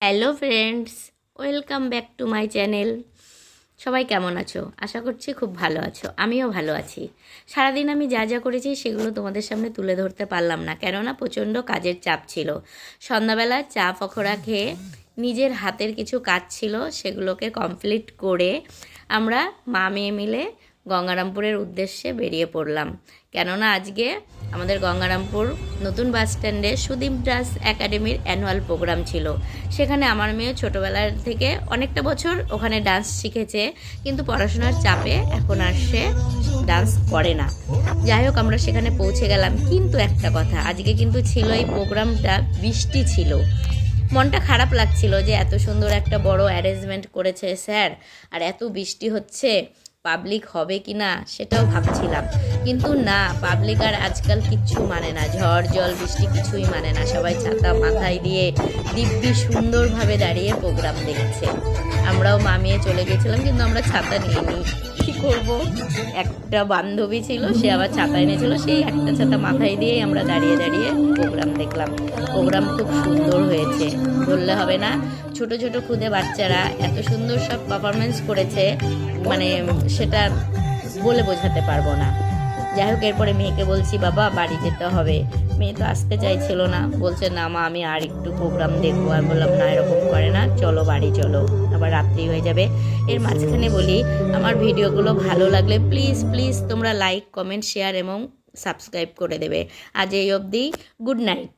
Hello friends, welcome back to my channel. সবাই কেমন আছো? আশা করছি খুব ভালো আছো। আমিও ভালো আছি। সারাদিন আমি যা যা করেছি সেগুলো তোমাদের সামনে তুলে ধরতে পারলাম না, কেননা প্রচণ্ড কাজের চাপ ছিল। সন্ধ্যাবেলা চা পকোড়া খেয়ে নিজের হাতের কিছু কাজ ছিল, সেগুলোকে কমপ্লিট করে আমরা মা মেয়ে মিলে গঙ্গারামপুরের উদ্দেশ্যে বেরিয়ে পড়লাম। কেননা আজকে আমাদের গঙ্গারামপুর নতুন বাস স্ট্যান্ডে সুদীপ ডান্স একাডেমির অ্যানুয়াল প্রোগ্রাম ছিল। সেখানে আমার মেয়ে ছোটোবেলার থেকে অনেকটা বছর ওখানে ডান্স শিখেছে, কিন্তু পড়াশোনার চাপে এখন আর সে ডান্স করে না। যাই হোক, আমরা সেখানে পৌঁছে গেলাম। কিন্তু একটা কথা, আজকে কিন্তু ছিল এই প্রোগ্রামটা, বৃষ্টি ছিল। মনটা খারাপ লাগছিল যে এত সুন্দর একটা বড় অ্যারেঞ্জমেন্ট করেছে স্যার, আর এত বৃষ্টি হচ্ছে, পাবলিক হবে কি না সেটাও ভাবছিলাম। কিন্তু না, পাবলিক আর আজকাল কিচ্ছু মানে না, ঝড় জল বৃষ্টি কিছুই মানে না। সবাই ছাতা মাথায় দিয়ে দিব্যি সুন্দরভাবে দাঁড়িয়ে প্রোগ্রাম দেখছে। আমরাও মামিয়ে চলে গেছিলাম, কিন্তু আমরা ছাতা নিয়ে নিই, কী করবো। একটা বান্ধবী ছিল, সে আবার ছাতা এনেছিল, সেই একটা ছাতা মাথায় দিয়েই আমরা দাঁড়িয়ে দাঁড়িয়ে প্রোগ্রাম দেখলাম। প্রোগ্রাম খুব সুন্দর হয়েছে, বললে হবে না। ছোট ছোট খুদে বাচ্চারা এত সুন্দর সব পারফরমেন্স করেছে, মানে সেটা বলে বোঝাতে পারবো না। যাই হোক, এরপরে মেয়েকে বলছি বাবা বাড়ি যেতে হবে। মেয়ে তো আসতে চাইছিল না, বলছে না মা আমি আর একটু প্রোগ্রাম দেখবো। আর বললাম না, এরকম করে না, চলো বাড়ি চলো, আবার রাত্রি হয়ে যাবে। এর মাঝখানে বলি, আমার ভিডিওগুলো ভালো লাগলে প্লিজ প্লিজ তোমরা লাইক কমেন্ট শেয়ার এবং সাবস্ক্রাইব করে দেবে। আজ এই অবধি, গুড নাইট।